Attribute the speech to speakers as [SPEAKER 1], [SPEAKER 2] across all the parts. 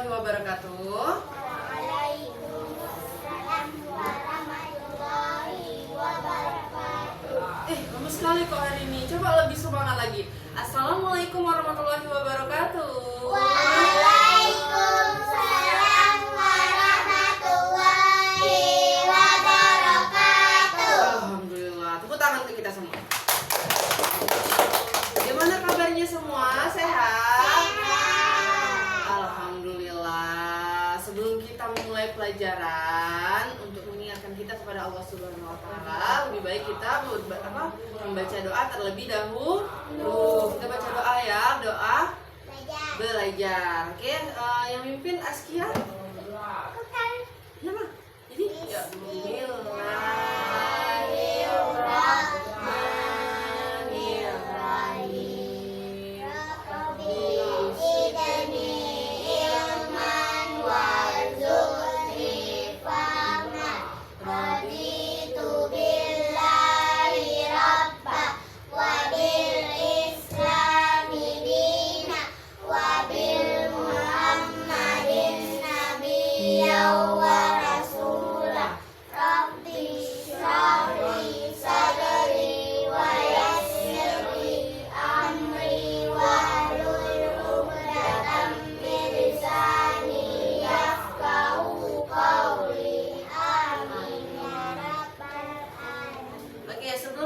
[SPEAKER 1] warahmatullahi wabarakatuh.
[SPEAKER 2] Waalaikumsalam warahmatullahi wabarakatuh.
[SPEAKER 1] Lama sekali kok hari ini. Coba lebih semangat lagi. Assalamualaikum warahmatullahi wabarakatuh.
[SPEAKER 2] Waalaikumsalam warahmatullahi wabarakatuh.
[SPEAKER 1] Alhamdulillah. Tepuk tangan ke kita semua. Gimana kabarnya semua? Sehat? Alhamdulillah. Sebelum kita memulai pelajaran, untuk mengingatkan kita kepada Allah Subhanahu wa taala, lebih baik kita membaca doa terlebih dahulu. Kita baca doa ya, doa belajar. Oke, yang mimpin Askia. Ya, Ma. Jadi ya,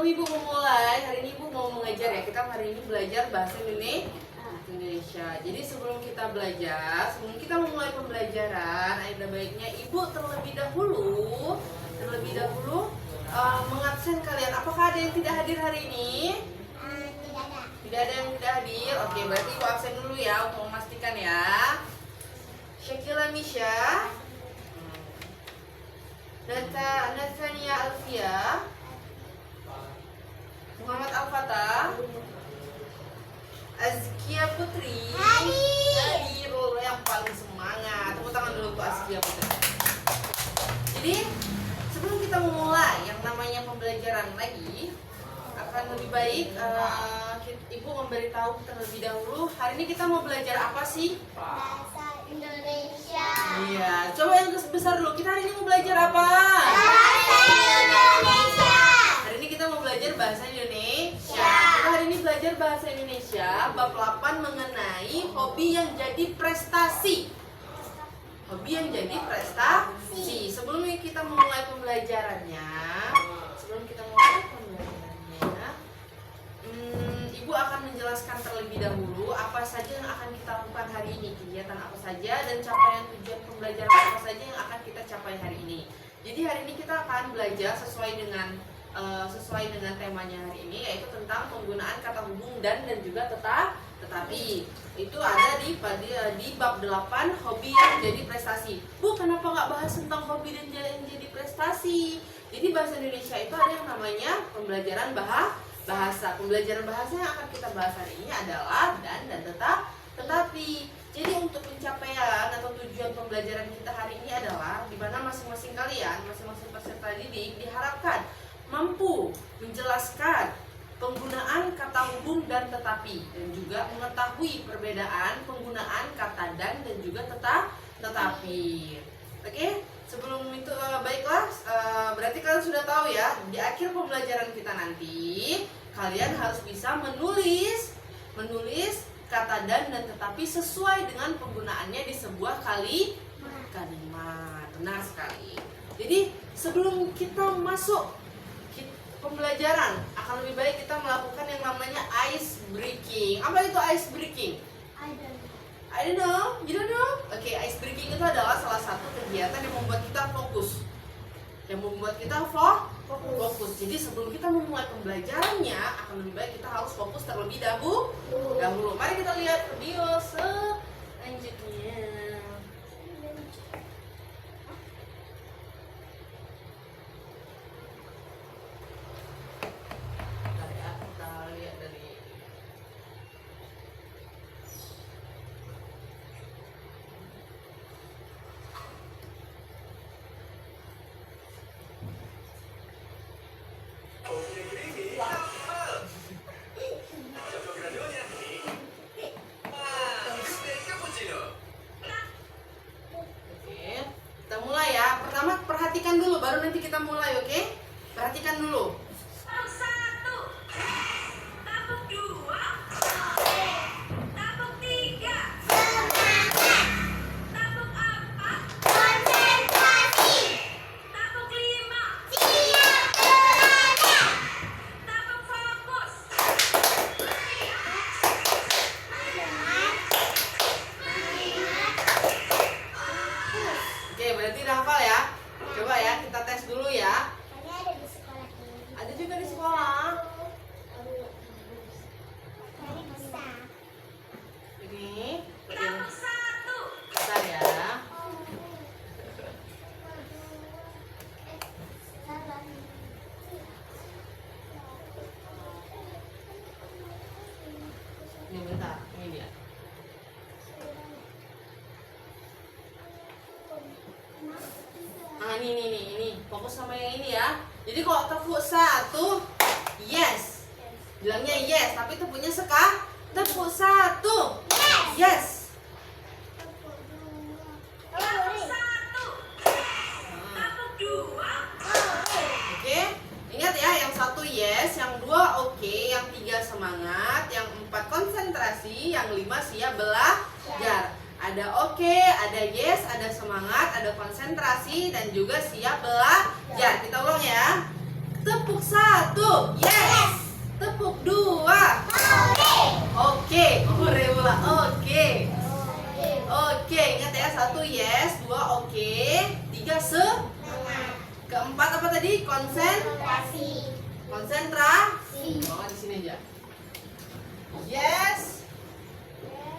[SPEAKER 1] Ibu memulai, hari ini Ibu mau mengajar ya. Kita hari ini belajar bahasa Indonesia. Jadi sebelum kita belajar, sebelum kita memulai pembelajaran, ada baiknya Ibu terlebih dahulu mengabsen kalian. Apakah ada yang tidak hadir hari ini?
[SPEAKER 2] Tidak ada.
[SPEAKER 1] Tidak ada yang tidak hadir. Oke, berarti Ibu absen dulu ya untuk memastikan ya. Syakila Misha, Nathania Alfia, Muhammad Al-Fatah, Azkia Putri, hadir yang paling semangat. Tepuk tangan dulu Bu Azkia Putri. Jadi sebelum kita memulai yang namanya pembelajaran lagi, akan lebih baik Ibu memberitahu terlebih dahulu. Hari ini kita mau belajar apa sih?
[SPEAKER 2] Bahasa Indonesia.
[SPEAKER 1] Iya, coba yang besar dulu. Kita hari ini mau belajar apa?
[SPEAKER 2] Bahasa Indonesia.
[SPEAKER 1] Hari ini kita mau belajar bahasa Indonesia. Kita hari ini belajar bahasa Indonesia bab 8 mengenai hobi yang jadi prestasi. Hobi yang jadi prestasi. Sebelum kita memulai pembelajarannya, Ibu akan menjelaskan terlebih dahulu apa saja yang akan kita lakukan hari ini, kegiatan apa saja dan capaian tujuan pembelajaran apa saja yang akan kita capai hari ini. Jadi hari ini kita akan belajar sesuai dengan temanya hari ini, yaitu tentang penggunaan kata hubung dan juga tetapi. Itu ada di bab 8 hobi yang jadi prestasi. Bu, kenapa nggak bahas tentang hobi dan yang jadi prestasi? Jadi bahasa Indonesia itu ada yang namanya pembelajaran bahasa. Pembelajaran bahasa yang akan kita bahas hari ini adalah dan tetapi. Jadi untuk pencapaian atau tujuan pembelajaran kita hari ini adalah di mana masing-masing peserta didik diharapkan mampu menjelaskan penggunaan kata hubung dan tetapi, dan juga mengetahui perbedaan penggunaan kata dan juga tetapi. Oke, sebelum itu baiklah, berarti kalian sudah tahu ya, di akhir pembelajaran kita nanti kalian harus bisa menulis kata dan tetapi sesuai dengan penggunaannya di sebuah kalimat. Benar sekali. Jadi sebelum kita masuk pembelajaran, akan lebih baik kita melakukan yang namanya ice breaking. Apa itu ice breaking? I don't know. You don't know? Oke, ice breaking itu adalah salah satu kegiatan yang membuat kita fokus. Jadi sebelum kita memulai pembelajarannya, akan lebih baik kita harus fokus terlebih dahulu. Mari kita lihat video selanjutnya. Perhatikan dulu.
[SPEAKER 3] Tapuk 1, tapuk 2, tapuk 3, tapuk 4,
[SPEAKER 2] Konsentrasi.
[SPEAKER 3] tapuk 5,
[SPEAKER 2] Siap belajar.
[SPEAKER 3] tapuk fokus.
[SPEAKER 1] Oke, berarti udah hafal ya. Coba ya, kita tes dulu ya.
[SPEAKER 2] Ini ada di sekolah ini.
[SPEAKER 1] Ada juga di sekolah.
[SPEAKER 2] Ini bisa.
[SPEAKER 1] Ini.
[SPEAKER 3] Tapuk 1,
[SPEAKER 1] Bentar ya. Ini bentar, ini dia. Nah, ini. Fokus sama yang ini ya. Jadi kalau tepuk 1, yes. Bilangnya yes, tapi tepuknya tepuk 1. Yes.
[SPEAKER 3] tapuk 1, tapuk 2,
[SPEAKER 1] Oke. Ingat ya, yang 1 yes, yang 2 oke, yang 3 semangat, yang 4 konsentrasi, yang 5 siap belajar. Ada oke, ada yes, ada semangat, ada konsentrasi, dan juga siap belajar. Kita ulang ya. Tepuk 1, yes. Tepuk 2, oke. Ore pula, oke. Oke, ingat ya, 1 yes, 2 oke, 3 keempat apa tadi? Konsentrasi. Oh, di sini aja. Yes.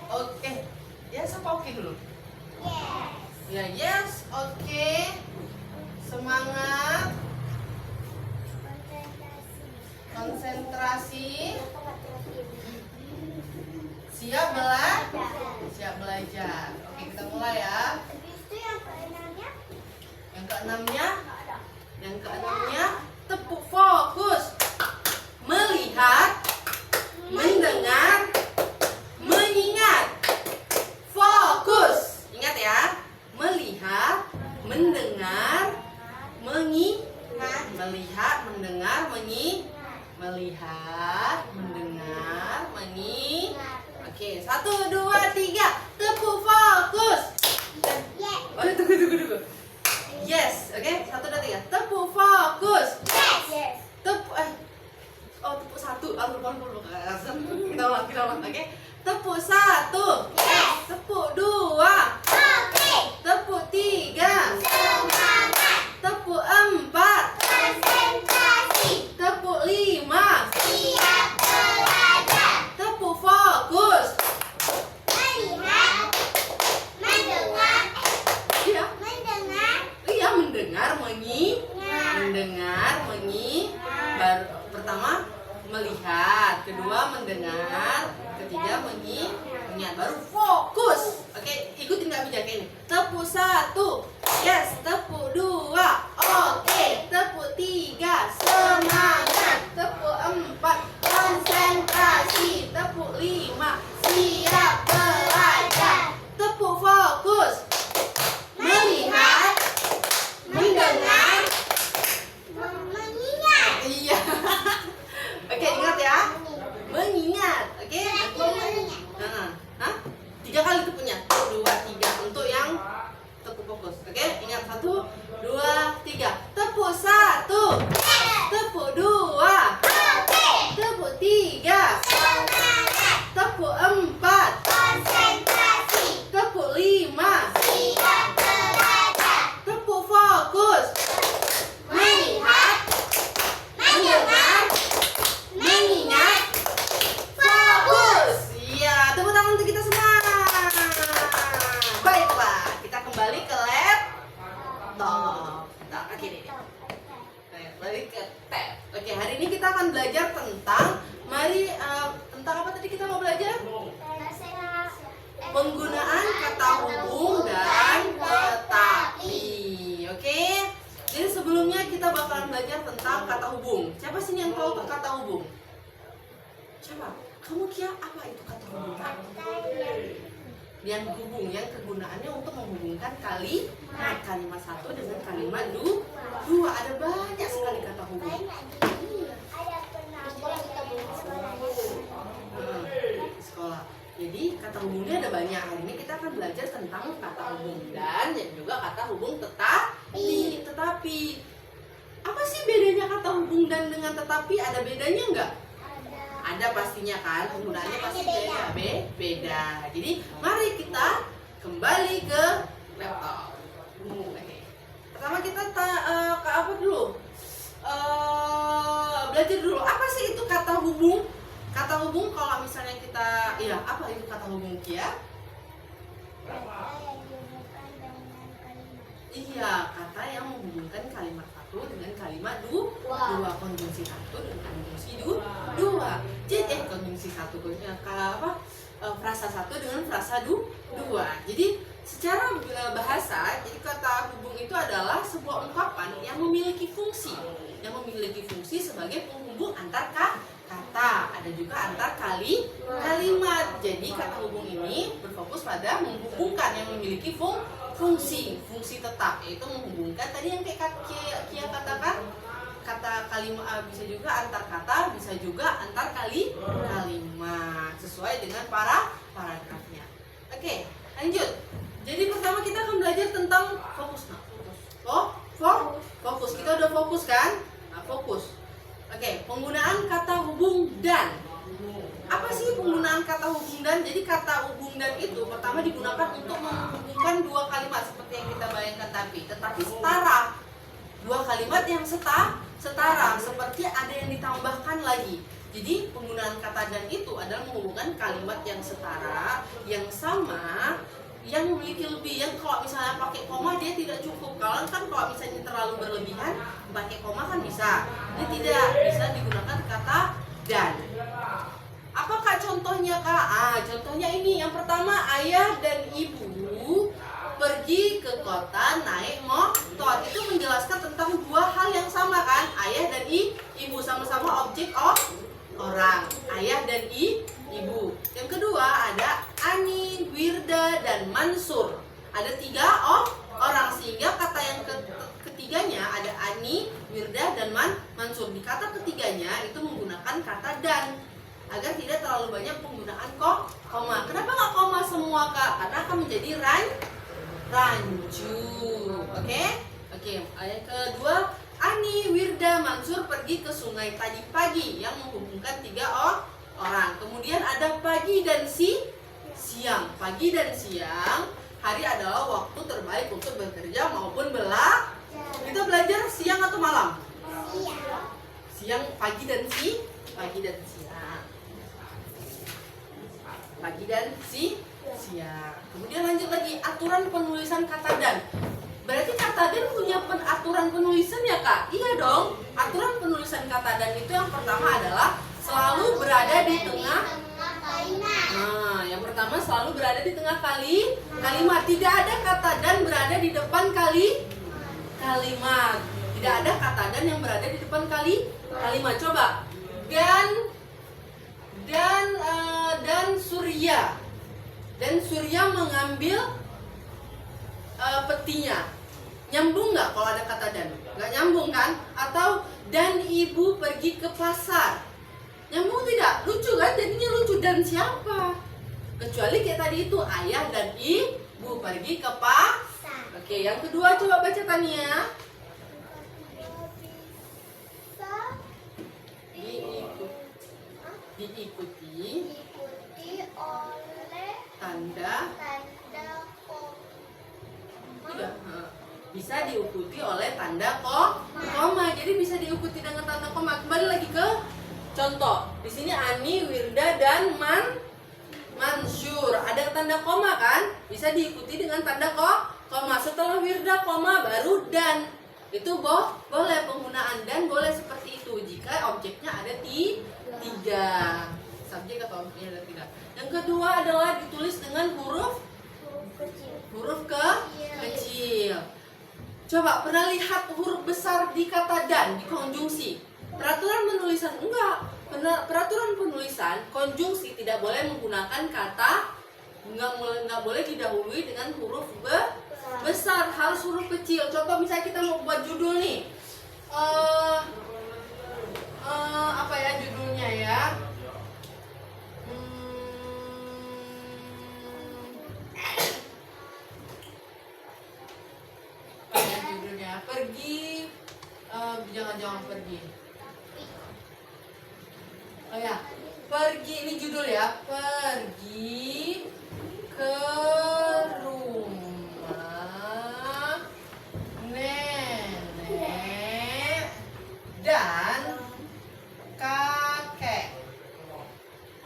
[SPEAKER 1] Oke. Yes apa oke dulu? Ya, yes, oke. Semangat, konsentrasi, siap belajar. Oke, kita mulai ya. Yang keenamnya tepuk fokus. Melihat, mendengar, mengingat. Fokus. Ingat ya. Melihat, mendengar, mengingat. Melihat, mendengar, melihat, mendengar, mengingat. Oke, 1, 2, 3. Tepuk fokus. Oh, tunggu. Yes, oke. 1, 2, 3. Tepuk fokus. Tepuk tepuk 1. Kita ulang, oke. Tepuk 1. Tepuk 2. Tepuk 3. Tepuk 4. Tepuk 5. Tepuk fokus. Iya, mendengar, baru pertama melihat, kedua mendengar, ketiga mengingat, baru fokus. Oke, ikutin Kak Bijak ini. Tepuk 1, yes. Tepuk 2, oke. Tepuk 3, semangat. Tepuk 4, konsentrasi. Tepuk 5, siap belajar. Tepuk fokus. Melihat, mendengar. Iya. Oke, ingat ya. Mengingat. Oke. Hah? 3 kali tepuknya. 1, 2, 3 untuk yang tepuk fokus. Oke, ingat. 1, 2, 3. Tepuk 1. Tepuk 2. Tepuk 3. Tepuk 4. Tepuk 5. Tepuk fokus. Melihat, mendengar, mengingat. Fokus. Iya, tepuk tangan untuk kita semua. Baiklah, kita kembali ke laptop. Nah, oke nih. Balik ke tab. Oke, hari ini kita akan belajar tentang tentang apa tadi kita mau belajar? Penggunaan kata hubung dan tetapi. Oke. Jadi sebelumnya kita bakalan belajar tentang kata hubung. Siapa sih yang tahu kata hubung? Coba, kamu kira apa itu kata hubung? Yang hubung, yang kegunaannya untuk menghubungkan kalimat satu dengan kalimat dua. Ada banyak sekali kata hubung. hubung dan dengan tetapi ada bedanya nggak?
[SPEAKER 2] Ada.
[SPEAKER 1] Ada pastinya kan, penggunaannya pasti
[SPEAKER 2] Beda.
[SPEAKER 1] beda. Jadi mari kita kembali ke laptop. Oke. Pertama kita ke apa dulu? Belajar dulu apa sih itu kata hubung? Kata hubung kalau misalnya kita, ya apa itu kata hubung Kia?
[SPEAKER 2] Kata yang dihubungkan dengan kalimat.
[SPEAKER 1] Iya, kata yang menghubungkan kalimat satu dengan kalimat dua, konjungsi satu dengan konjungsi dua. Jadi konjungsi satu frasa satu dengan frasa dua. Jadi secara bahasa, jadi kata hubung itu adalah sebuah ungkapan yang memiliki fungsi sebagai penghubung antar kata, ada juga antar kalimat. Jadi kata hubung ini berfokus pada menghubungkan yang memiliki fungsi tetap, yaitu menghubungkan tadi yang kayak Kia katakan, kata kalimat bisa juga antar kata, bisa juga antar kalimat sesuai dengan paragrafnya. Oke, lanjut. Jadi pertama kita akan belajar tentang fokus. Fokus. Kita udah fokus kan? Nah, fokus. Oke, penggunaan kata hubung dan. Apa sih penggunaan kata hubung dan? Jadi kata hubung dan itu pertama digunakan untuk menghubungkan dua kalimat seperti yang kita bayangkan tetapi setara. Dua kalimat yang setara, seperti ada yang ditambahkan lagi. Jadi penggunaan kata dan itu adalah menghubungkan kalimat yang setara, yang sama, yang memiliki lebih. Yang kalau misalnya pakai koma dia tidak cukup. Kalau misalnya terlalu berlebihan pakai koma kan bisa. Ini tidak bisa digunakan kata dan. Apakah contohnya Kak? Contohnya ini. Yang pertama, ayah dan ibu pergi ke kota naik motor. Itu menjelaskan tentang dua hal yang sama kan? Ayah dan ibu sama-sama objek orang. Ayah dan ibu. Yang kedua ada Ani, Wirda, dan Mansur. Ada tiga orang, sehingga kata yang ketiganya ada Ani, Wirda, dan Mansur. Di kata ketiganya itu menggunakan kata dan, agar tidak terlalu banyak penggunaan koma. Kenapa nggak koma semua Kak? Karena akan menjadi rancu. Oke. Yang kedua, Ani, Wirda, Mansur pergi ke sungai tadi pagi, yang menghubungkan tiga orang. Kemudian ada pagi dan siang. Pagi dan siang, hari adalah waktu terbaik untuk bekerja maupun belajar. Kita belajar siang atau malam? Siang, pagi dan siang. Pagi dan siang. Kemudian lanjut lagi, aturan penulisan kata dan. Berarti kata dan punya aturan penulisan ya Kak? Iya dong. Aturan penulisan kata dan itu yang pertama adalah selalu berada di tengah
[SPEAKER 2] kalimat.
[SPEAKER 1] Nah, yang pertama selalu berada di tengah kalimat. Tidak ada kata dan berada di depan kalimat. Tidak ada kata dan yang berada di depan kalimat. Coba. Dan Surya mengambil petinya. Nyambung nggak kalau ada kata dan? Nggak nyambung kan? Atau dan ibu pergi ke pasar. Nyambung tidak? Lucu kan? Jadinya lucu. Dan siapa? Kecuali kayak tadi itu ayah dan ibu pergi ke pasar. Oke, yang kedua coba baca Tania. Diikuti
[SPEAKER 2] oleh
[SPEAKER 1] tanda
[SPEAKER 2] koma.
[SPEAKER 1] tidak bisa diikuti oleh tanda koma. Jadi bisa diikuti dengan tanda koma. Kembali lagi ke contoh. Di sini Ani, Wirda, dan Mansur. Ada tanda koma kan? Bisa diikuti dengan tanda koma. Setelah Wirda koma baru dan. Itu boleh penggunaan dan boleh seperti itu jika objeknya ada tiga. Subjek atau objeknya ada tiga. Yang kedua adalah ditulis dengan huruf kecil. Coba pernah lihat huruf besar di kata dan di konjungsi? Peraturan penulisan enggak. Peraturan penulisan konjungsi tidak boleh menggunakan kata, nggak boleh didahului dengan huruf besar, harus huruf kecil. Contoh misalnya kita mau buat judul nih, apa ya judulnya ya? Judulnya pergi, jangan pergi. Oh ya, pergi, ini judul ya. Pergi ke rumah nenek dan kakek.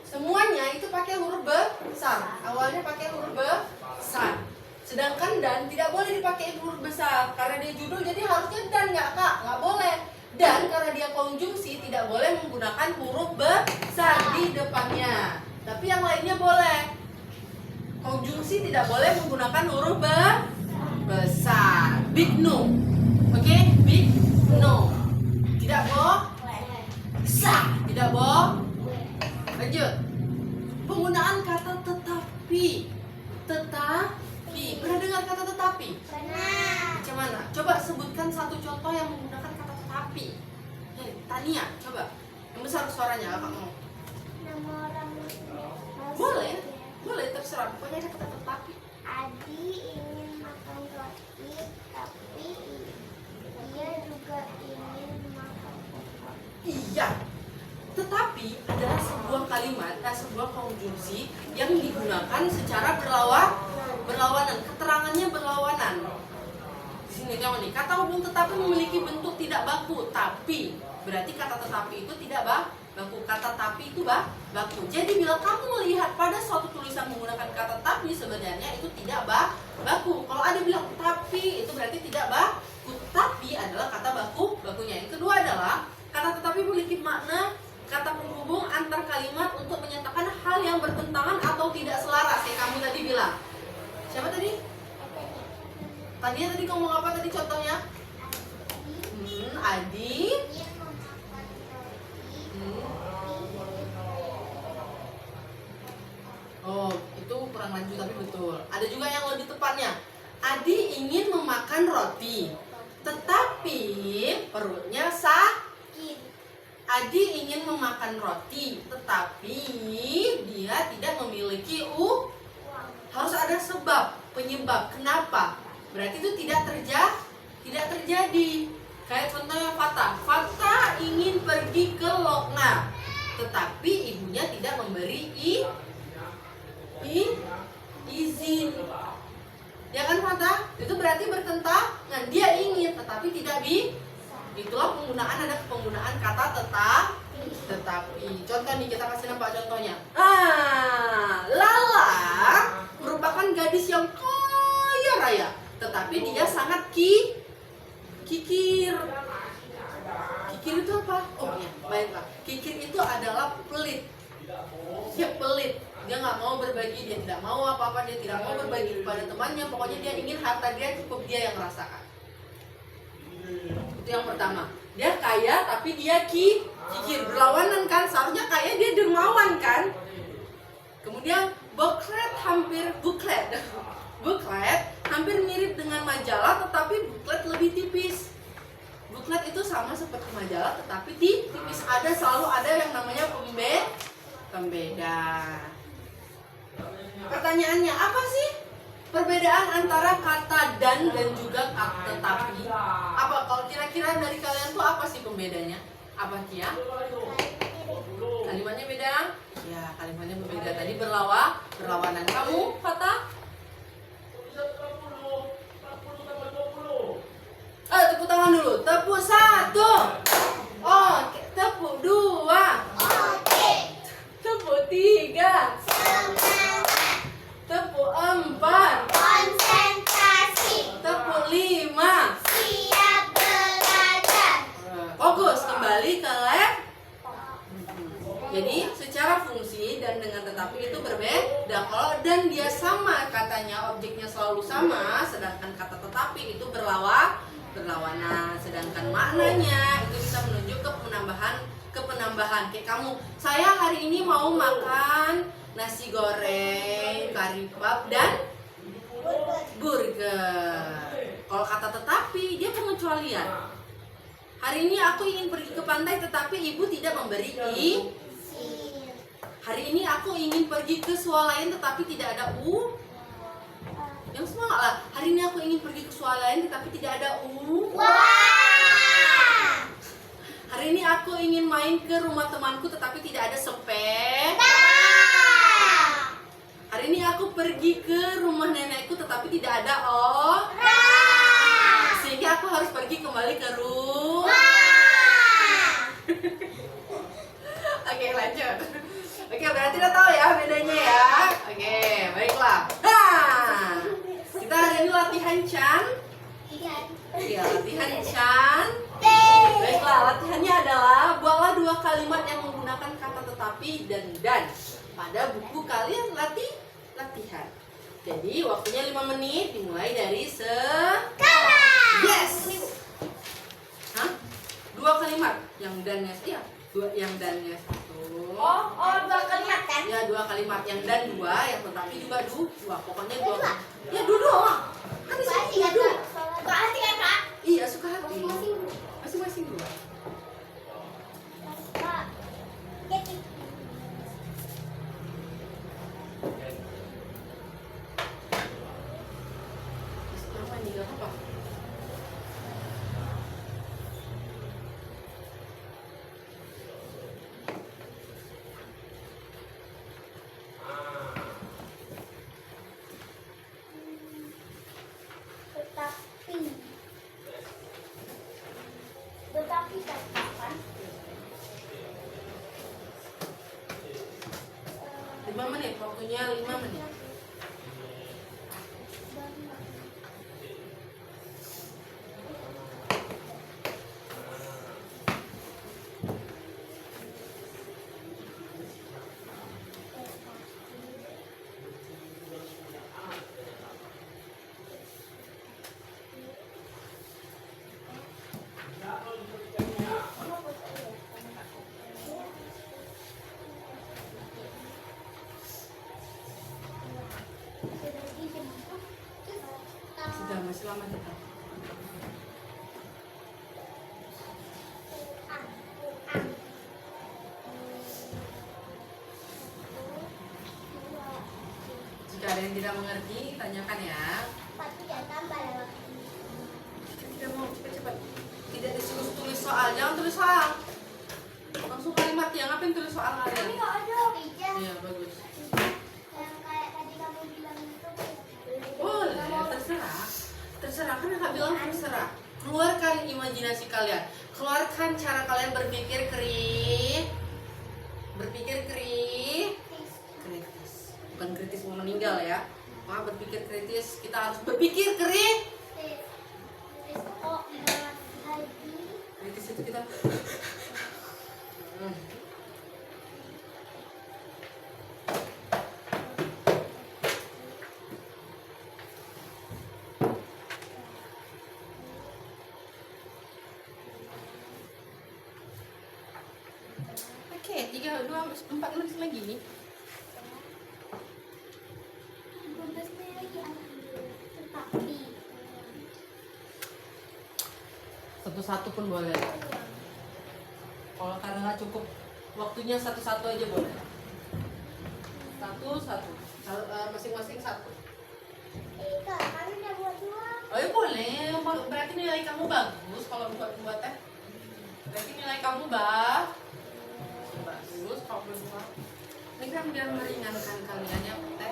[SPEAKER 1] Semuanya itu pakai huruf besar. Awalnya pakai huruf besar. Sedangkan dan tidak boleh dipakai huruf besar karena dia judul, jadi harusnya dan nggak kak, nggak boleh. Dan karena dia konjungsi tidak boleh menggunakan huruf besar di depannya. Tapi yang lainnya boleh. Konjungsi tidak boleh menggunakan huruf besar. Big no, oke? Big no. Tidak boleh. Sa, tidak boleh. Lanjut. Penggunaan kata tetapi. Tetapi. Pernah dengar kata tetapi?
[SPEAKER 2] Benar.
[SPEAKER 1] Macam mana? Coba sebutkan satu contoh yang menggunakan kata tetapi. Tania, coba. Yang besar suaranya, kakak mau.
[SPEAKER 2] Nama orang
[SPEAKER 1] Boleh, boleh terserah. Pokoknya ada kata tetapi.
[SPEAKER 2] Adi ingin makan roti, tapi dia juga ingin makan roti.
[SPEAKER 1] Iya. Tetapi adalah sebuah kalimat, sebuah konjungsi yang digunakan secara berlawanan. Keterangannya berlawanan. Di sini kamu nih, kata hubung tetapi memiliki bentuk tidak baku, tapi berarti kata tetapi itu tidak baku. Kata tapi itu baku. Jadi bila kamu melihat pada suatu tulisan menggunakan kata tapi, sebenarnya itu tidak baku. Kalau ada bilang tapi, itu berarti tidak baku. Tapi adalah kata bakunya. Yang kedua adalah kata tetapi memiliki makna kata penghubung antar kalimat untuk menyatakan hal yang bertentangan atau tidak selaras. Kayak kamu tadi bilang. Siapa tadi? Tania tadi ngomong apa tadi contohnya? Adi. Oh, itu kurang lanjut tapi betul. Ada juga yang lebih tepatnya. Adi ingin memakan roti, tetapi perutnya sakit. Adi ingin memakan roti, tetapi dia tidak memiliki uang. Harus ada sebab, penyebab. Kenapa? Berarti itu tidak terjadi. Kayak contohnya Fata ingin pergi ke Lokna, tetapi ibunya tidak memberi izin. Ya kan Fata? Itu berarti bertentangan. Dia ingin tetapi tidak bisa. Itulah ada penggunaan kata tetapi. Contoh nih, kita kasih nampak contohnya. Lala merupakan gadis yang kaya raya, tetapi dia sangat kikir. Kikir itu apa? Oh ya, baiklah. Kikir itu adalah pelit. Dia pelit. Dia nggak mau berbagi, dia tidak mau apa-apa, dia tidak mau berbagi kepada temannya. Pokoknya dia ingin harta dia cukup dia yang merasakan. Itu yang pertama. Dia kaya tapi dia kikir, berlawanan kan? Seharusnya kaya, dia dermawan kan? Kemudian buklet hampir mirip dengan majalah, tetapi buklet lebih tipis. Buklet itu sama seperti majalah tetapi tipis. Selalu ada yang namanya pembeda. Pertanyaannya, apa sih perbedaan antara kata dan juga kata tetapi? Apa kalau kira-kira dari kalian tuh apa sih pembedanya? Apa Kia? Kalimatnya beda? Ya, kalimatnya berbeda. Tadi berlawanan. Kamu, Fata? Tepuk tangan dulu. Tepuk 1. Oke, tepuk 2.
[SPEAKER 2] Oke.
[SPEAKER 1] Tepuk 3.
[SPEAKER 2] Semangat.
[SPEAKER 1] Tepuk 4.
[SPEAKER 2] Konsentrasi.
[SPEAKER 1] Tepuk 5.
[SPEAKER 2] Siap belajar.
[SPEAKER 1] Fokus kembali ke lab. Jadi secara fungsi dan dengan tetapi itu berbeda. Kalau dan dia sama katanya, objeknya selalu sama, sedangkan kata tetapi itu berlawanan. Sedangkan maknanya itu bisa menunjuk ke penambahan. Kayak kamu, saya hari ini mau makan nasi goreng, kari pap dan burger. Kalau kata tetapi dia pengecualian. Hari ini aku ingin pergi ke pantai tetapi ibu tidak memberi izin. Hari ini aku ingin pergi ke swalayan tetapi tidak ada yang semangat lah. Hari ini aku ingin pergi ke swalayan tetapi tidak ada
[SPEAKER 2] Wah.
[SPEAKER 4] Hari ini aku ingin main ke rumah temanku tetapi tidak ada sepeda. Hari ini aku pergi ke rumah nenekku tetapi tidak ada sehingga aku harus pergi kembali ke rumah. Oke, lanjut. Oke, berarti udah tahu ya bedanya ya. Oke, baiklah. Kita hari ini latihan Chan. Iya, latihan Chan. Baiklah, latihannya adalah buatlah 2 kalimat yang menggunakan kata tetapi dan pada buku kalian latihan. Jadi waktunya 5 menit dimulai dari sekarang. Yes. Hah? 2 kalimat yang dannya yang dannya 1.
[SPEAKER 2] Oh, 2 kalimat kan?
[SPEAKER 4] Ya 2 kalimat yang dan 2, yang tetapi juga 2. Pokoknya 2. Ya 2 doang. Kan di sini
[SPEAKER 2] Suka
[SPEAKER 4] 2.
[SPEAKER 2] hati kan, Kak?
[SPEAKER 4] Iya, suka hati.
[SPEAKER 2] Masing-masing.
[SPEAKER 4] Masing-masing 2.
[SPEAKER 2] Kak. Jadi,
[SPEAKER 4] Apa nih, gak apa-apa.
[SPEAKER 2] tetapi kapan?
[SPEAKER 4] 5 menit, waktunya 5 menit. Sudah, masih lama kita. Jika ada yang tidak mengerti, tanyakan ya. Tidak mau cepat-cepat. Tidak disuruh tulis soal, jangan tulis soal. Langsung kalimat yang apa yang tulis soal kalian? Iya, bagus. Boleh, terserah. Terserah, kan kakak bilang terserah. Keluarkan imajinasi kalian. Keluarkan cara kalian berpikir kritis. Bukan kritis mau meninggal ya. Maaf, berpikir kritis. Kita harus berpikir kritis. Kritis itu kita Oke, 3, 2, 4 menit lagi nih. Satu-satu pun boleh. Kalau karena nggak cukup waktunya satu-satu aja boleh. Satu-satu. Masing-masing 1. Oh ya boleh. Berarti nilai kamu bagus kalau buat teh. Berarti nilai kamu bagus kalau berdua. Ini kan biar meringankan kalian ya teh.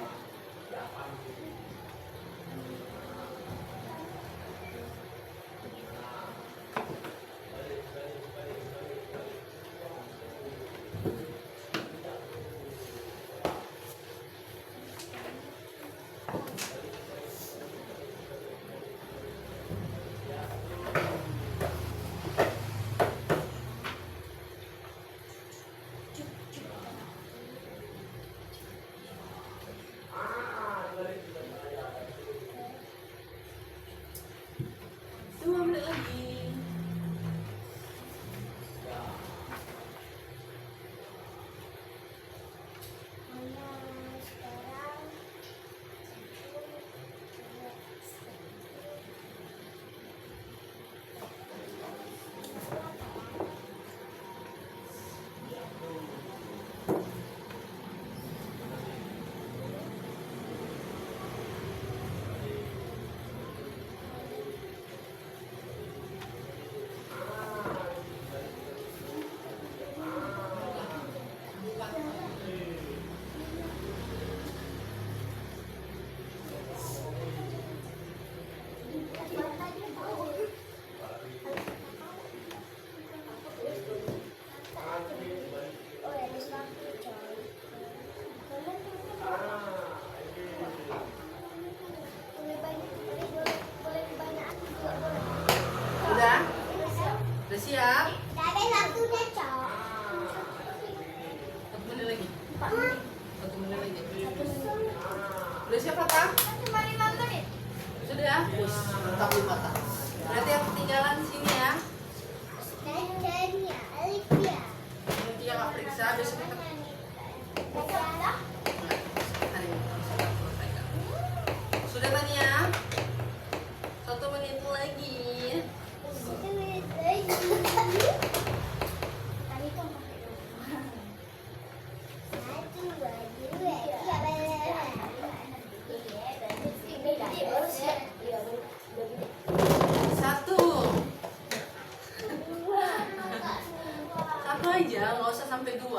[SPEAKER 4] aja, nggak usah sampai 2.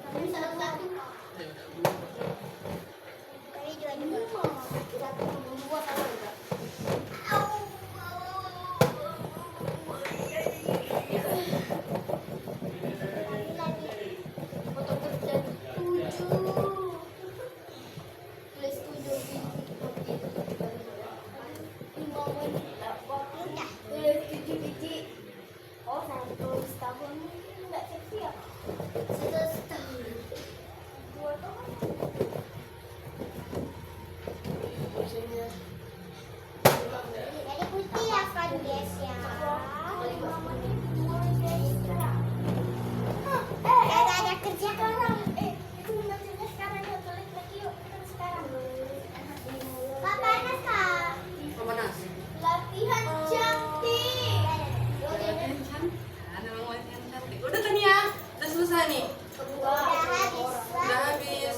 [SPEAKER 2] Tapi satu-satu. Dari dua. Satu, dua kalau enggak. Foto kerja 7. Tulis 7 biji. 5 menit. Waktunya. Tulis 7 biji. Oh, 1 tahun enggak seksi ya? 1 tahun. 2 tahun. Jadi putih ya kan guys ya. 5 menit. Ada kerja sekarang. Itu kerja sekarang yuk. Tulis lagi yuk. Kita sekarang. Papa Nasa.
[SPEAKER 4] Panas.
[SPEAKER 2] Latihan cantik.
[SPEAKER 4] Latihan cantik. Memang latihan cantik. Udah Tania, udah selesai nih. Udah habis.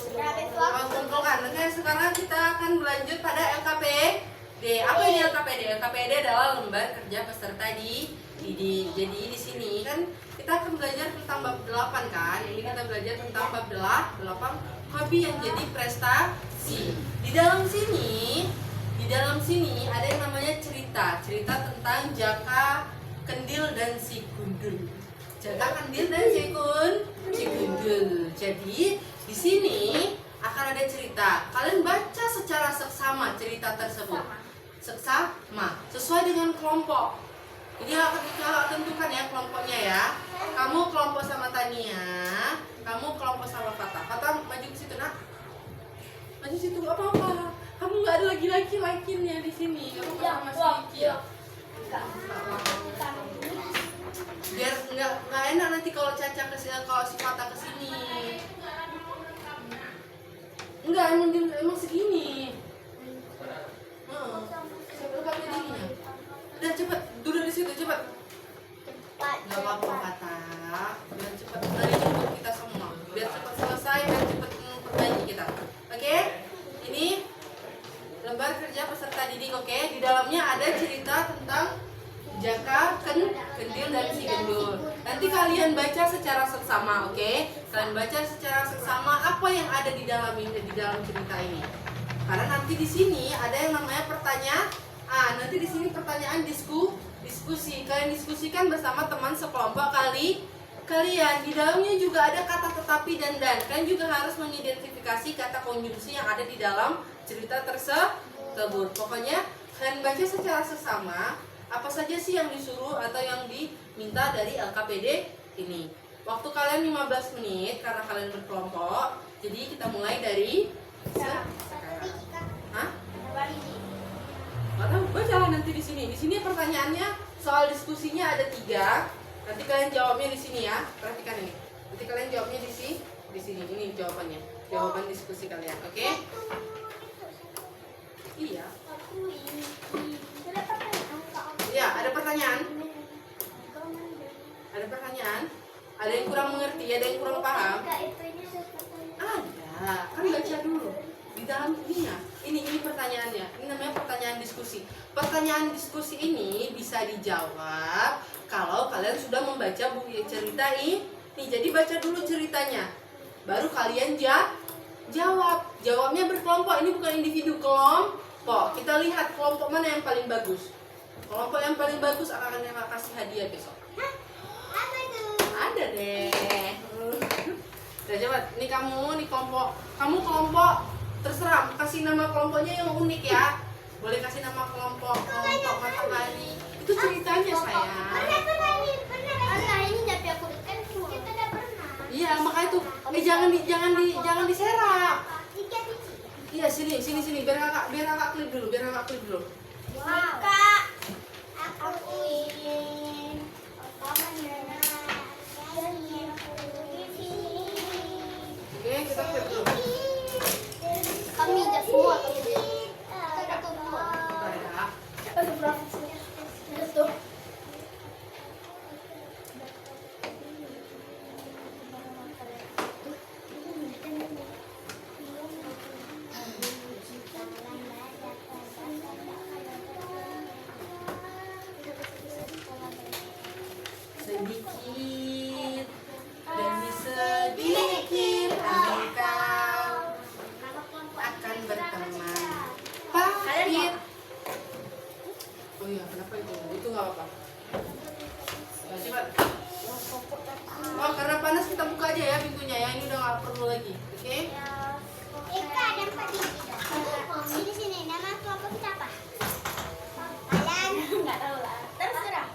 [SPEAKER 4] Kumpulkan. Oke, sekarang kita akan berlanjut pada LKPD. Apa ini LKPD? LKPD adalah lembar kerja peserta didik. Jadi di sini kan kita akan belajar tentang bab 8 kan. Ini kita belajar tentang bab 8 hobi yang jadi prestasi. Di dalam sini ada yang namanya cerita tentang Jaka, Kendil dan si Gundul. Jaka, Kendil dan si Gundul. Jadi di sini akan ada cerita. Kalian baca secara seksama cerita tersebut. Seksama, sesuai dengan kelompok. Ini akan kita tentukan ya kelompoknya ya. Kamu kelompok sama Tania, kamu kelompok sama Fatah. Fatah maju ke situ nak. Maju situ gak apa-apa. Kamu nggak ada laki-lakinya di sini. Kamu sama si Kiki. Biar nggak enak nanti kalau Caca kalau si Fatah kesini. Enggak, emang segini. Sampai kamu dirinya. Udah cepet, duduk di situ cepet. Nggak apa-apa Fatah. Biar cepet dari jemput kita semua. Biar cepet selesai dan cepet perbaiki kita. Oke? Ini lembar kerja peserta didik. Oke? Di dalamnya ada cerita tentang Jaka, Kendil dan si Gendul. Nanti kalian baca secara seksama, oke? Kalian baca secara seksama apa yang ada di dalam cerita ini. Karena nanti di sini ada yang namanya pertanyaan. Nanti di sini pertanyaan diskusi. Kalian diskusikan bersama teman sekelompok kalian. Di dalamnya juga ada kata tetapi dan. Kalian juga harus mengidentifikasi kata konjungsi yang ada di dalam cerita tersebut. Pokoknya kalian baca secara seksama apa saja sih yang disuruh atau yang diminta dari LKPD ini. Waktu kalian 15 menit karena kalian berkelompok. Jadi kita mulai dari sekarang. Hah? Nggak tahu, bacalah nanti di sini. Di sini pertanyaannya soal diskusinya ada 3. Nanti kalian jawabnya di sini ya. Perhatikan ini. Nanti kalian jawabnya di sini. Ini jawabannya. Jawaban diskusi kalian, oke? Iya. Ya, ada pertanyaan. Ada yang kurang mengerti, ada yang kurang paham. Ada. Kan baca dulu. Di dalam ini ya. Ini pertanyaannya. Ini namanya pertanyaan diskusi. Pertanyaan diskusi ini bisa dijawab kalau kalian sudah membaca buku cerita ini. Jadi baca dulu ceritanya. Baru kalian jawab. Jawabnya berkelompok. Ini bukan individu, kelompok. Kita lihat kelompok mana yang paling bagus. Kelompok yang paling bagus akan kasih hadiah besok.
[SPEAKER 2] Apa tuh?
[SPEAKER 4] Ada deh. Udah coba. Ini kelompok. Kamu kelompok. Terserah. Kasih nama kelompoknya yang unik ya. Boleh kasih nama kelompok matahari. Itu ceritanya sayang.
[SPEAKER 2] Pernah ini tapi aku kan kita udah pernah.
[SPEAKER 4] Iya makanya tuh. Jangan diserap. Iya sini. Biar kakak klip dulu.
[SPEAKER 2] Wow. Kak, aku ingin
[SPEAKER 4] Oke, kita klip dulu.
[SPEAKER 2] Kami jas semua. Kita semua.
[SPEAKER 4] Ada.
[SPEAKER 2] Betul.
[SPEAKER 4] ini udah nggak perlu lagi, oke?
[SPEAKER 2] Eka ada 4 di sini. Nama kelompok kita apa? Kalian nggak tahu lah. Terserah.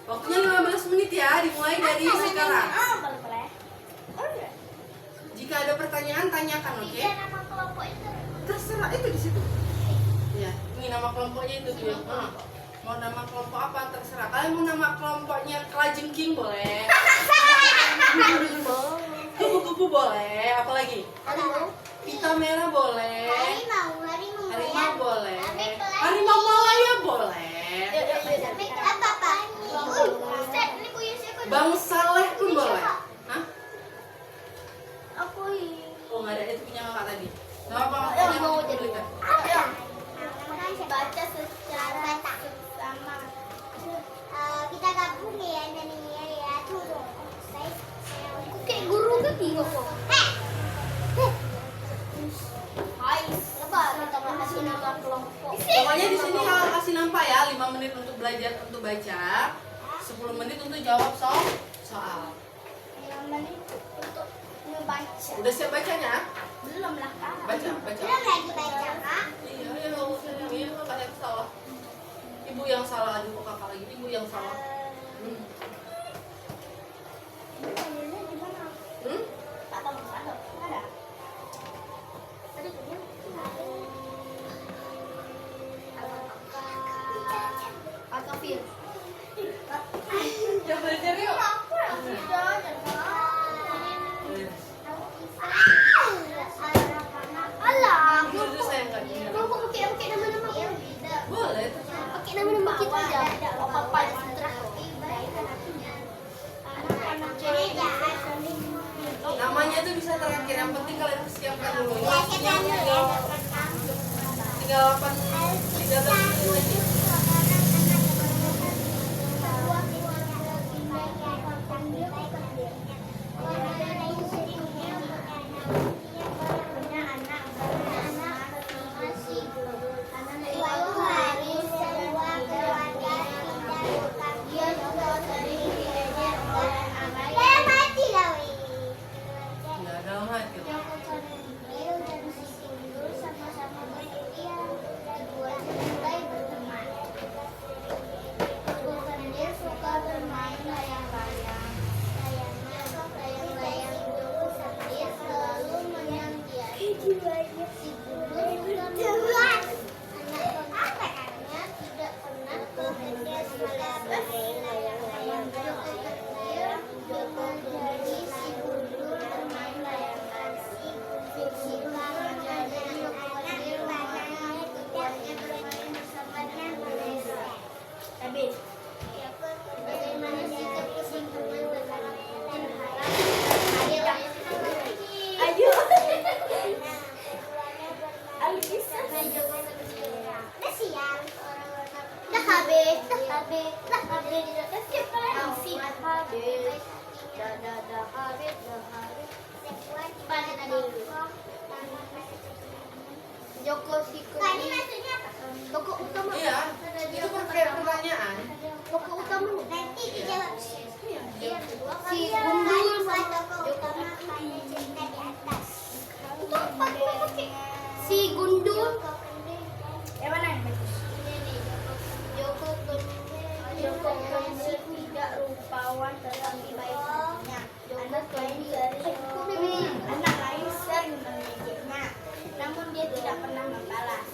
[SPEAKER 4] Waktunya 15 menit ya, dimulai dari sekarang.
[SPEAKER 2] Boleh.
[SPEAKER 4] Jika ada pertanyaan tanyakan, oke?
[SPEAKER 2] Tiga nama kelompok itu.
[SPEAKER 4] Terserah itu di situ. Ya, ini nama kelompoknya itu tuh. Mau nama kelompok apa terserah. Kalian mau nama kelompoknya kelajengking boleh. Kupu-kupu boleh. Apa lagi? Pita merah boleh. Harimau boleh. Harimau Malaya boleh.
[SPEAKER 2] Apa? Ustaz, ini punya siapa?
[SPEAKER 4] Bang Saleh pun boleh. Hah?
[SPEAKER 2] Aku
[SPEAKER 4] Oh nggak ada, itu punya kakak tadi. Nama apa?
[SPEAKER 2] mau
[SPEAKER 4] Punya
[SPEAKER 2] jadi.
[SPEAKER 4] Lita.
[SPEAKER 2] Baca secara sama. Kita gabung ya nyanyinya ya. Tunggu. Aku kayak guru kan bingung kok. Hai, apa kita kasih nama kelompok?
[SPEAKER 4] Pokoknya di sini kalau kasih nampak ya, 5 menit untuk belajar untuk baca, 10 menit untuk jawab soal.
[SPEAKER 2] 5 menit untuk membaca.
[SPEAKER 4] Udah siap bacanya?
[SPEAKER 2] Belum lah kak.
[SPEAKER 4] Baca.
[SPEAKER 2] Belum lagi baca kak.
[SPEAKER 4] Iya, nggak usah ini kakak yang salah. Ibu yang salah, aduh kok kakak lagi, ibu yang salah. Hmm? Coba belajar yuk.
[SPEAKER 2] Alah,
[SPEAKER 4] Jujur saya nggak dengar.
[SPEAKER 2] mau pakai nama-nama
[SPEAKER 4] Boleh.
[SPEAKER 2] pakai nama-nama kita aja. Apa-apa terserah.
[SPEAKER 4] Namanya tuh bisa terakhir, yang penting kalian persiapkan dulu. Tinggal 13 menit lagi. Nggak dalam hati loh.
[SPEAKER 2] Joko Siko. Ini maksudnya apa? Toko utama.
[SPEAKER 4] Iya, itu pakai pertanyaan.
[SPEAKER 2] Toko utama. Nanti dijawab.
[SPEAKER 4] Iya.
[SPEAKER 2] Si Gundul sama Joko cerita di atas. Itu apa pakai? Si Gundul. Yang mana yang bagus? Joko si tidak rupawan tetapi baik hatinya. Anak lain sering mengejeknya, namun dia tidak pernah membalas.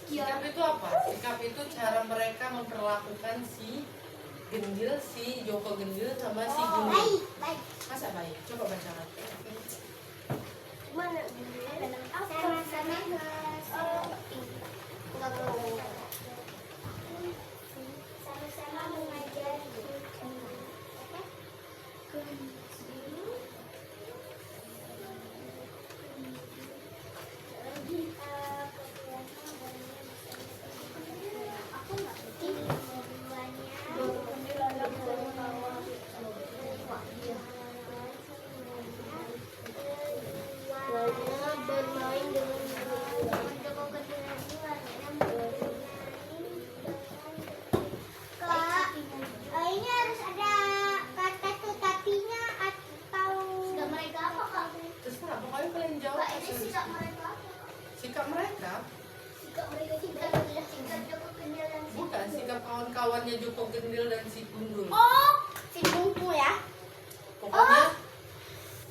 [SPEAKER 4] Sikap itu apa? Sikap itu cara mereka memperlakukan si Gendil, si Joko Gendil sama si Gendil.
[SPEAKER 2] Baik.
[SPEAKER 4] Masa baik? Coba bacakan.
[SPEAKER 2] Sama-sama mengajar
[SPEAKER 4] Gendil dan si Gundul.
[SPEAKER 2] Oh, si Gundul ya.
[SPEAKER 4] Pokoknya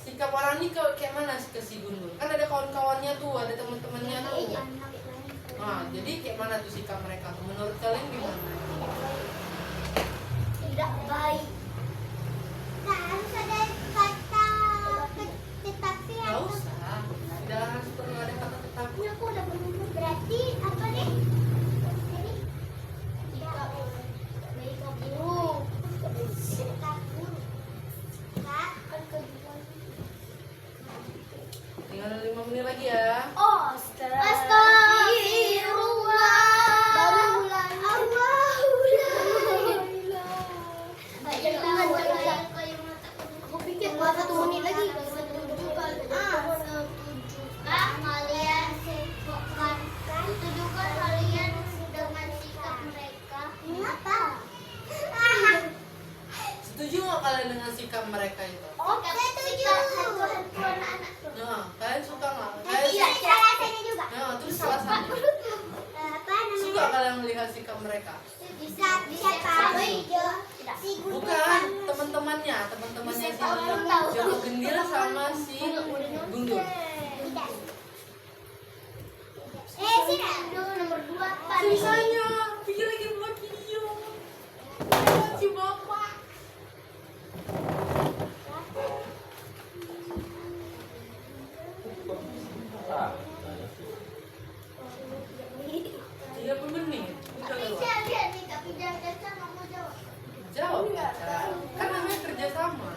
[SPEAKER 4] sikap orang ini kayak mana sih ke si Gundul? Kan ada kawan-kawannya tuh, ada teman-temannya tuh. Nah, jadi kayak mana tuh sikap mereka? Menurut kalian gimana?
[SPEAKER 2] Tidak baik. Harus ada kata tetapi.
[SPEAKER 4] Gak usah. Tidak harus perlu ada kata tetapi.
[SPEAKER 2] Aku udah menunggu. Berarti apa nih?
[SPEAKER 4] Tinggal 5 menit lagi ya.
[SPEAKER 2] Oh, astagfirullah. Baru mulai. Aku pikir mau 1 menit lagi. Tunjukkan kalian dengan sikap mereka. Kenapa?
[SPEAKER 4] Setuju nggak kalian dengan sikap mereka itu?
[SPEAKER 2] Oke, setuju.
[SPEAKER 4] Nah, kalian suka nggak?
[SPEAKER 2] Tidak, salah saya juga.
[SPEAKER 4] Nah, terus alasannya. Suka kalian melihat sikap mereka?
[SPEAKER 2] Bisa tahu.
[SPEAKER 4] Bukan, teman-temannya si Joko Gendil sama si Gundul.
[SPEAKER 2] Sini nomor 2 apa?
[SPEAKER 4] Sisanya, pikir lagi buat video. Si bapak. Tiga puluh menit. Udah lewat.
[SPEAKER 2] Lihat nih, tapi jangan mau jawab.
[SPEAKER 4] Jawab Caca. Kan namanya kerja sama.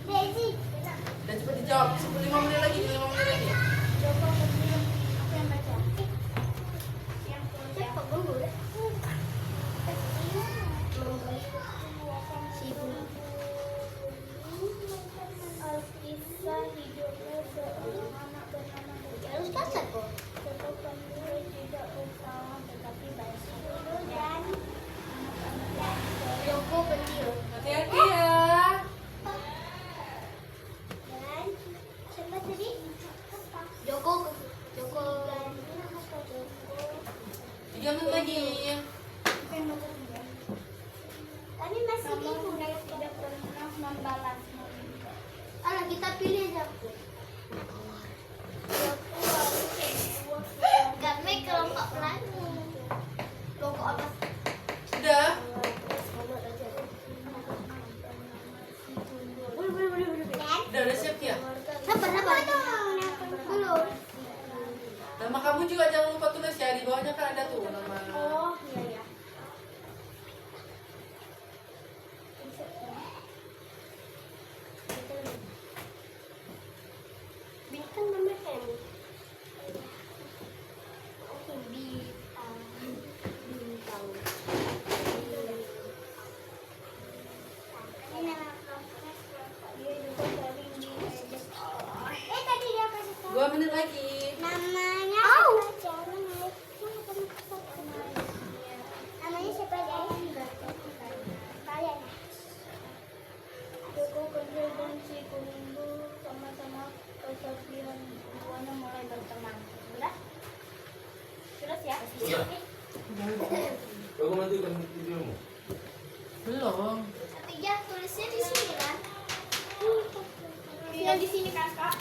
[SPEAKER 2] Desi.
[SPEAKER 4] Dan cepat dijawab. 5 menit lagi, 5 menit lagi.
[SPEAKER 2] Joko Gendil. Apa yang baca? Siapa Gundul? Si Gundul. Alkisah hidupnya seorang anak bernama Gundul. Harus kasar kok. Joko Gendil tidak usaha tetapi baik. Dan Joko Gendil.
[SPEAKER 4] Hati-hati ya.
[SPEAKER 2] Dan siapa tadi? Joko
[SPEAKER 4] 3 menit lagi.
[SPEAKER 2] Kami masih bingung tidak pernah membalas. Alah, kita pilih aja. Kami kelompok lagu. Kelompok apa?
[SPEAKER 4] Sudah. Udah siap ya?
[SPEAKER 2] Sabar. Belum.
[SPEAKER 4] Nama kamu juga jangan lupa tulis ya, di bawahnya kan ada tuh nama.
[SPEAKER 2] Oh, iya. Bintang nama M. Bintang. Tadi dia kasih tahu.
[SPEAKER 4] 2 menit lagi.
[SPEAKER 2] Namanya namanya siapa guys? Kalian. Joko Gendil dan si Gundul sama-sama kesaksian duanya mulai berteman. Sudah? Sudah ya?
[SPEAKER 5] Sudah. Kau nanti kan videomu.
[SPEAKER 4] Belum.
[SPEAKER 2] Tapi ya tulisnya di sini kan? Yang di sini kan kak?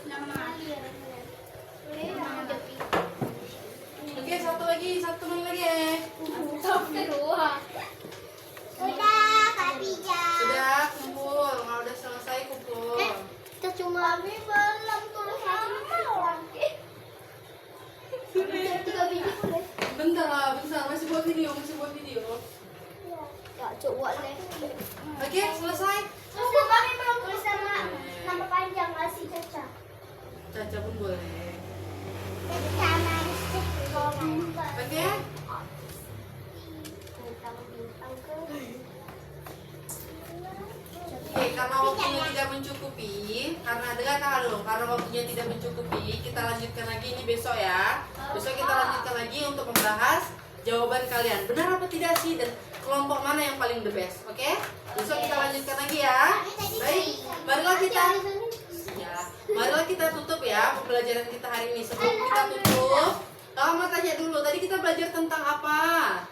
[SPEAKER 2] Nama.
[SPEAKER 4] Oke, 1 menit lagi ya.
[SPEAKER 2] Astagfirullah. Sudah, Kak Pija.
[SPEAKER 4] Sudah, kumpul. Kalau udah selesai kumpul.
[SPEAKER 2] Kita cuma belum tulisan. Tiga biji boleh.
[SPEAKER 4] Bentar lah, masih buat video.
[SPEAKER 2] Ya, coba deh.
[SPEAKER 4] Oke, selesai.
[SPEAKER 2] Terus kami belum tulis nama panjang kasih Caca.
[SPEAKER 4] Caca pun boleh.
[SPEAKER 2] Sama
[SPEAKER 4] Oke? Oke, karena waktunya tidak mencukupi, karena waktunya tidak mencukupi, kita lanjutkan lagi ini besok ya. Besok kita lanjutkan lagi untuk membahas jawaban kalian. Benar apa tidak sih dan kelompok mana yang paling the best? Oke? Besok kita lanjutkan lagi ya. Baik, marilah kita tutup ya pembelajaran kita hari ini. Sebelum kita tutup, Kakak mau tanya dulu, tadi kita belajar tentang apa?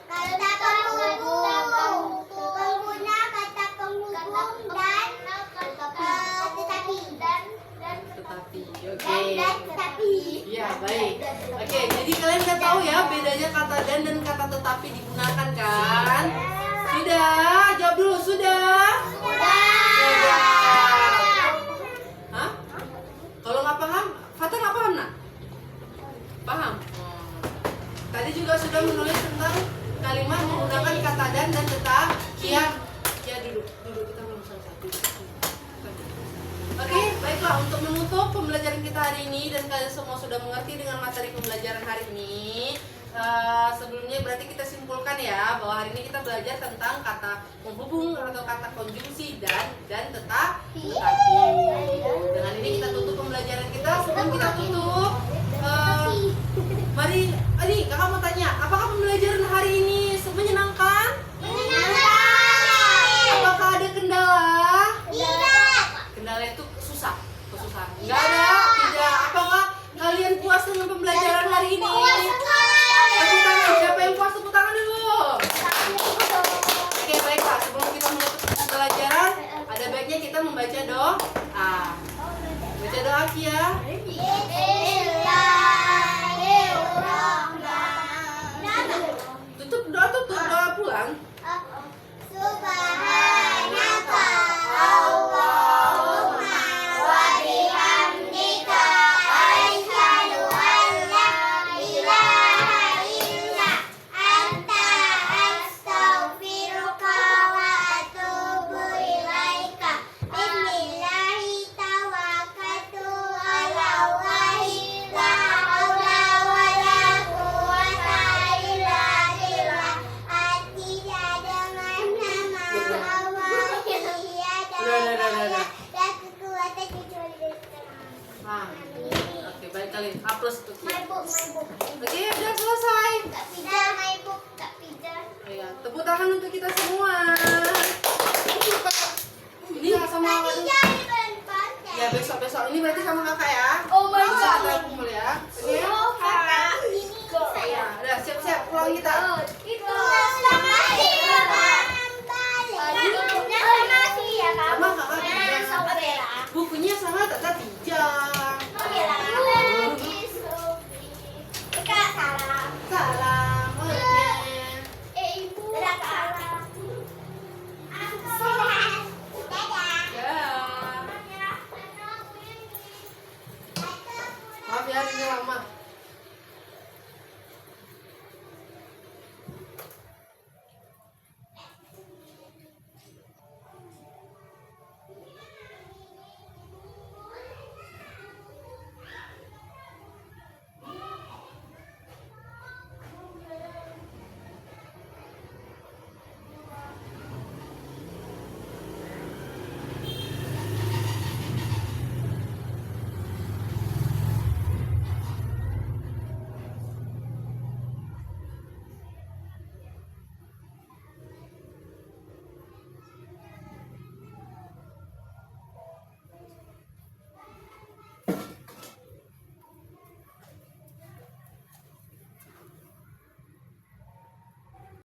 [SPEAKER 2] Kata penghubung, pengguna kata penghubung dan tetapi
[SPEAKER 4] Tetapi,
[SPEAKER 2] dan
[SPEAKER 4] oke.
[SPEAKER 2] tetapi.
[SPEAKER 4] Iya, baik. Oke, jadi kalian udah tahu ya bedanya kata dan kata tetapi digunakan kan? Sudah, jawab dulu, sudah? Sudah. Hah? Kalau nggak paham, Fatah nggak paham nak? Paham? Tadi juga sudah menulis tentang kalimat menggunakan kata dan tetapi. Ya duduk kita belum selesai. Oke, baiklah untuk menutup pembelajaran kita hari ini dan kalian semua sudah mengerti dengan materi pembelajaran hari ini. Sebelumnya berarti kita simpulkan ya bahwa hari ini kita belajar tentang kata penghubung atau kata konjungsi dan tetapi. Dengan ini kita tutup pembelajaran kita. Sebelum kita tutup, mari, kakak mau tanya, apakah pembelajaran hari ini menyenangkan? Apakah ada kendala? Kendala itu susah. Enggak ada, tidak. Apakah kalian puas dengan pembelajaran hari ini? Tepuk tangan, siapa yang puas tepuk tangan dulu. Oke, baiklah. Sebelum kita menutup pembelajaran, ada baiknya kita membaca doa. Baca doa Kia. Tutup doa pulang.
[SPEAKER 2] Subhanaka Allahumma wa bihamdika asyhadu an la ilaha illa anta astaghfiruka wa atubu ilaika. Bismillahi tawakkaltu 'ala Allahi la haula wa la quwwata illa billah. Tidak dengan nama Allah
[SPEAKER 4] Udah.
[SPEAKER 2] dan kekuatan kecuali dari
[SPEAKER 4] Oke, baik kalian. A+ untuk Kia.
[SPEAKER 2] my book.
[SPEAKER 4] Oke, udah selesai.
[SPEAKER 2] Kak Pida, my book, Kak Pida.
[SPEAKER 4] Tepuk tangan untuk kita semua.